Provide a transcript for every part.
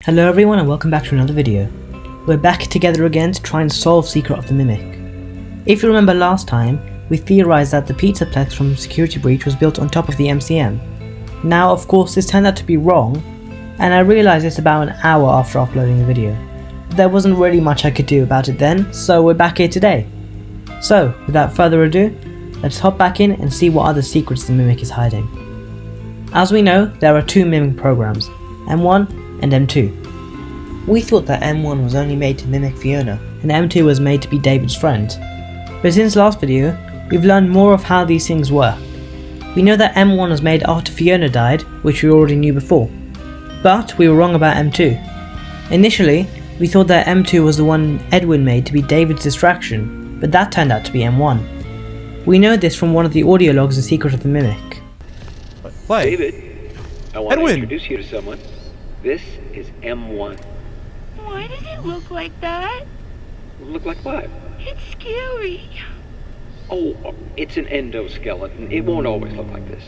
Hello everyone and welcome back to another video. We're back together again to try and solve Secret of the Mimic. If you remember last time, we theorized that the Pizzaplex from Security Breach was built on top of the MCM. Now of course this turned out to be wrong, and I realized this about an hour after uploading the video. There wasn't really much I could do about it then, so we're back here today. So, without further ado, let's hop back in and see what other secrets the Mimic is hiding. As we know, there are two Mimic programs, M1 and M2. We thought that M1 was only made to mimic Fiona, and M2 was made to be David's friend. But since last video, we've learned more of how these things work. We know that M1 was made after Fiona died, which we already knew before. But we were wrong about M2. Initially, we thought that M2 was the one Edwin made to be David's distraction, but that turned out to be M1. We know this from one of the audio logs in Secret of the Mimic. What? David, I want to introduce you to someone. This is M1. Why does it look like that? Look like what? It's scary. Oh, it's an endoskeleton. It won't always look like this.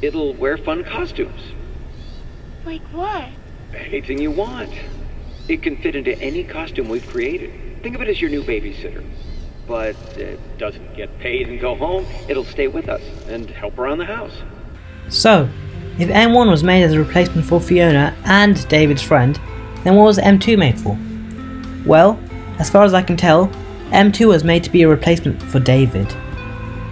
It'll wear fun costumes. Like what? Anything you want. It can fit into any costume we've created. Think of it as your new babysitter. But it doesn't get paid and go home. It'll stay with us and help around the house. So, if M1 was made as a replacement for Fiona and David's friend, then what was M2 made for? Well, as far as I can tell, M2 was made to be a replacement for David.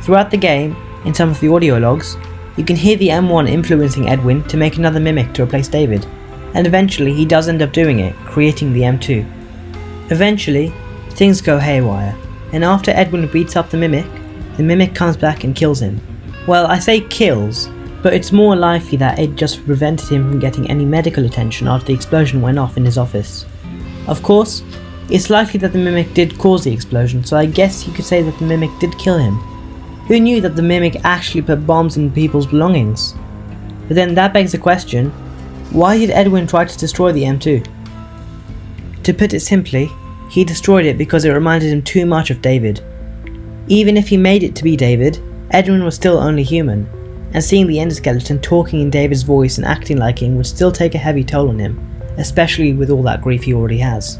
Throughout the game, in some of the audio logs, you can hear the M1 influencing Edwin to make another mimic to replace David, and eventually he does end up doing it, creating the M2. Eventually, things go haywire, and after Edwin beats up the mimic comes back and kills him. Well, I say kills, but it's more likely that it just prevented him from getting any medical attention after the explosion went off in his office. Of course, it's likely that the Mimic did cause the explosion, so I guess you could say that the Mimic did kill him. Who knew that the Mimic actually put bombs in people's belongings? But then that begs the question, why did Edwin try to destroy the M2? To put it simply, he destroyed it because it reminded him too much of David. Even if he made it to be David, Edwin was still only human, and seeing the endoskeleton talking in David's voice and acting like him would still take a heavy toll on him, especially with all that grief he already has.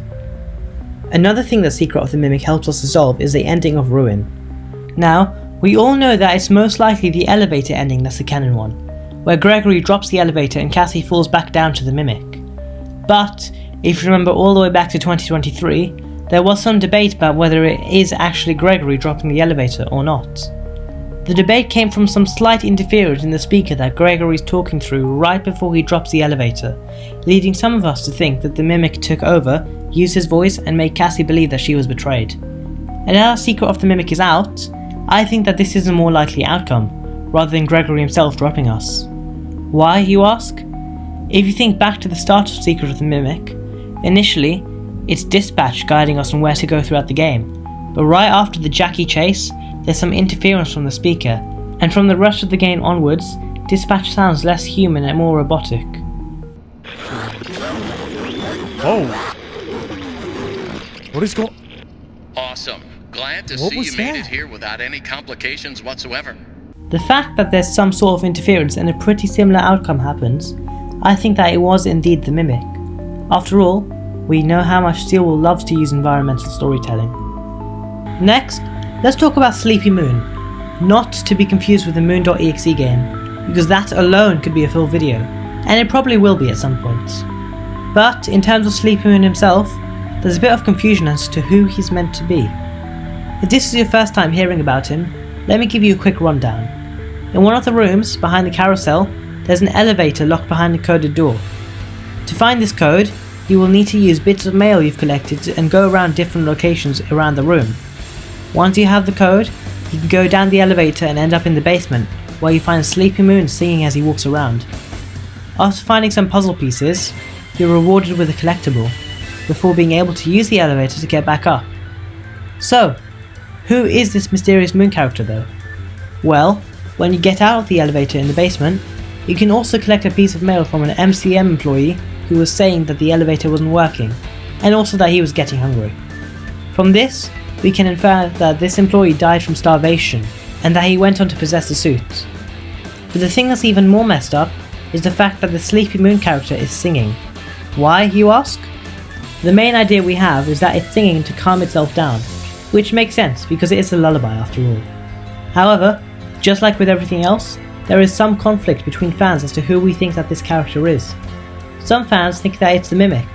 Another thing that Secret of the Mimic helps us to solve is the ending of Ruin. Now, we all know that it's most likely the elevator ending that's the canon one, where Gregory drops the elevator and Cassie falls back down to the Mimic. But, if you remember all the way back to 2023, there was some debate about whether it is actually Gregory dropping the elevator or not. The debate came from some slight interference in the speaker that Gregory's talking through right before he drops the elevator, leading some of us to think that the Mimic took over, used his voice and made Cassie believe that she was betrayed. And now Secret of the Mimic is out, I think that this is a more likely outcome, rather than Gregory himself dropping us. Why, you ask? If you think back to the start of Secret of the Mimic, initially, it's Dispatch guiding us on where to go throughout the game, but right after the Jackie chase, there's some interference from the speaker, and from the rest of the game onwards, Dispatch sounds less human and more robotic. Oh! What is going... Awesome. Glad to What see was you made that? it here without any complications whatsoever. The fact that there's some sort of interference and a pretty similar outcome happens, I think that it was indeed the Mimic. After all, we know how much Steel loves to use environmental storytelling. Next, let's talk about Sleepy Moon, not to be confused with the Moon.exe game, because that alone could be a full video, and it probably will be at some point. But in terms of Sleepy Moon himself, there's a bit of confusion as to who he's meant to be. If this is your first time hearing about him, let me give you a quick rundown. In one of the rooms, behind the carousel, there's an elevator locked behind a coded door. To find this code, you will need to use bits of mail you've collected and go around different locations around the room. Once you have the code, you can go down the elevator and end up in the basement, where you find Sleepy Moon singing as he walks around. After finding some puzzle pieces, you're rewarded with a collectible, before being able to use the elevator to get back up. So, who is this mysterious moon character though? Well, when you get out of the elevator in the basement, you can also collect a piece of mail from an MCM employee who was saying that the elevator wasn't working, and also that he was getting hungry. From this, we can infer that this employee died from starvation, and that he went on to possess a suit. But the thing that's even more messed up is the fact that the Sleepy Moon character is singing. Why, you ask? The main idea we have is that it's singing to calm itself down, which makes sense because it is a lullaby after all. However, just like with everything else, there is some conflict between fans as to who we think that this character is. Some fans think that it's the Mimic,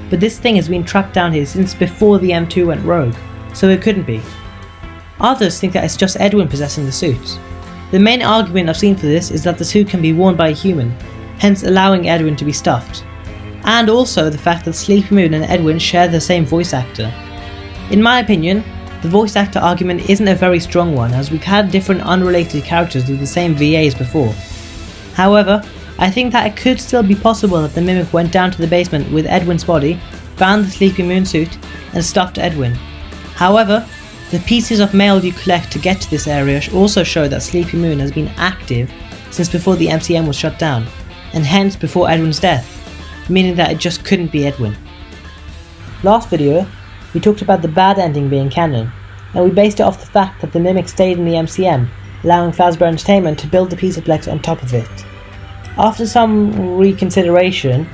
but this thing has been trapped down here since before the M2 went rogue, so it couldn't be. Others think that it's just Edwin possessing the suit. The main argument I've seen for this is that the suit can be worn by a human, hence allowing Edwin to be stuffed. And also the fact that Sleepy Moon and Edwin share the same voice actor. In my opinion, the voice actor argument isn't a very strong one, as we've had different unrelated characters with the same VAs before. However, I think that it could still be possible that the Mimic went down to the basement with Edwin's body, found the Sleepy Moon suit, and stuffed Edwin. However, the pieces of mail you collect to get to this area also show that Sleepy Moon has been active since before the MCM was shut down, and hence before Edwin's death, meaning that it just couldn't be Edwin. Last video, we talked about the bad ending being canon, and we based it off the fact that the Mimic stayed in the MCM, allowing Fazbear Entertainment to build the Pizzaplex on top of it. After some reconsideration,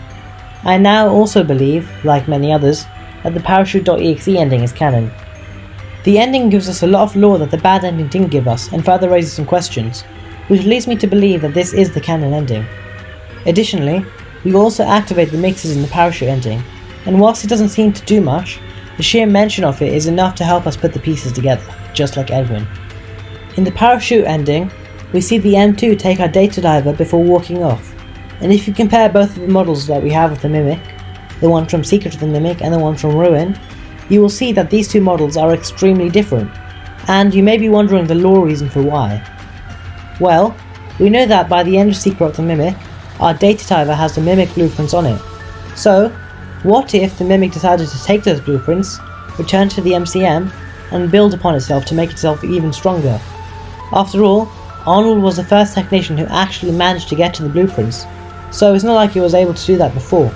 I now also believe, like many others, that the Parachute.exe ending is canon. The ending gives us a lot of lore that the bad ending didn't give us, and further raises some questions, which leads me to believe that this is the canon ending. Additionally, we also activate the mixes in the Parachute ending, and whilst it doesn't seem to do much, the sheer mention of it is enough to help us put the pieces together, just like Edwin. In the Parachute ending, we see the M2 take our data diver before walking off, and if you compare both of the models that we have of the Mimic, the one from Secret of the Mimic and the one from Ruin, you will see that these two models are extremely different, and you may be wondering the lore reason for why. Well, we know that by the end of Secret of the Mimic, our data diver has the Mimic blueprints on it. So, what if the Mimic decided to take those blueprints, return to the MCM, and build upon itself to make itself even stronger? After all, Arnold was the first technician who actually managed to get to the blueprints, so it's not like he was able to do that before.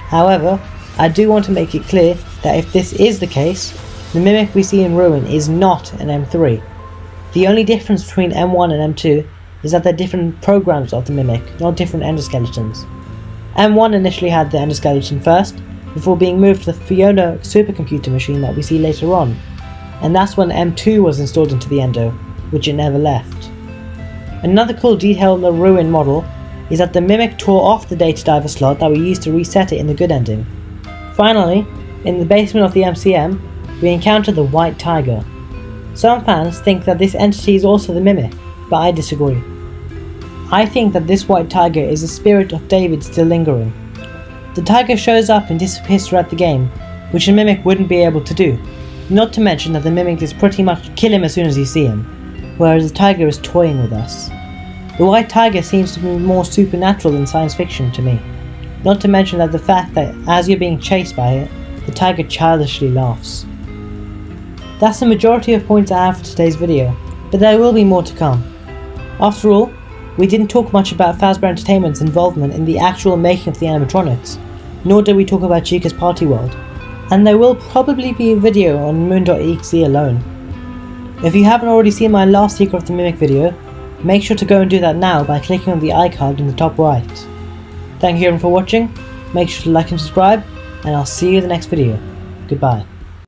However, I do want to make it clear that if this is the case, the Mimic we see in Ruin is not an M3. The only difference between M1 and M2 is that they're different programs of the Mimic, not different endoskeletons. M1 initially had the endoskeleton first, before being moved to the Fiona supercomputer machine that we see later on, and that's when M2 was installed into the endo, which it never left. Another cool detail in the Ruin model is that the Mimic tore off the data diver slot that we used to reset it in the good ending. Finally, in the basement of the MCM, we encounter the White Tiger. Some fans think that this entity is also the Mimic, but I disagree. I think that this White Tiger is the spirit of David still lingering. The tiger shows up and disappears throughout the game, which a Mimic wouldn't be able to do, not to mention that the Mimic is pretty much kill him as soon as you see him, whereas the tiger is toying with us. The White Tiger seems to be more supernatural than science fiction to me, not to mention that the fact that as you're being chased by it, the tiger childishly laughs. That's the majority of points I have for today's video, but there will be more to come. After all, we didn't talk much about Fazbear Entertainment's involvement in the actual making of the animatronics, nor did we talk about Chica's Party World, and there will probably be a video on Moon.exe alone. If you haven't already seen my last Secret of the Mimic video, make sure to go and do that now by clicking on the icon in the top right. Thank you everyone for watching, make sure to like and subscribe, and I'll see you in the next video. Goodbye.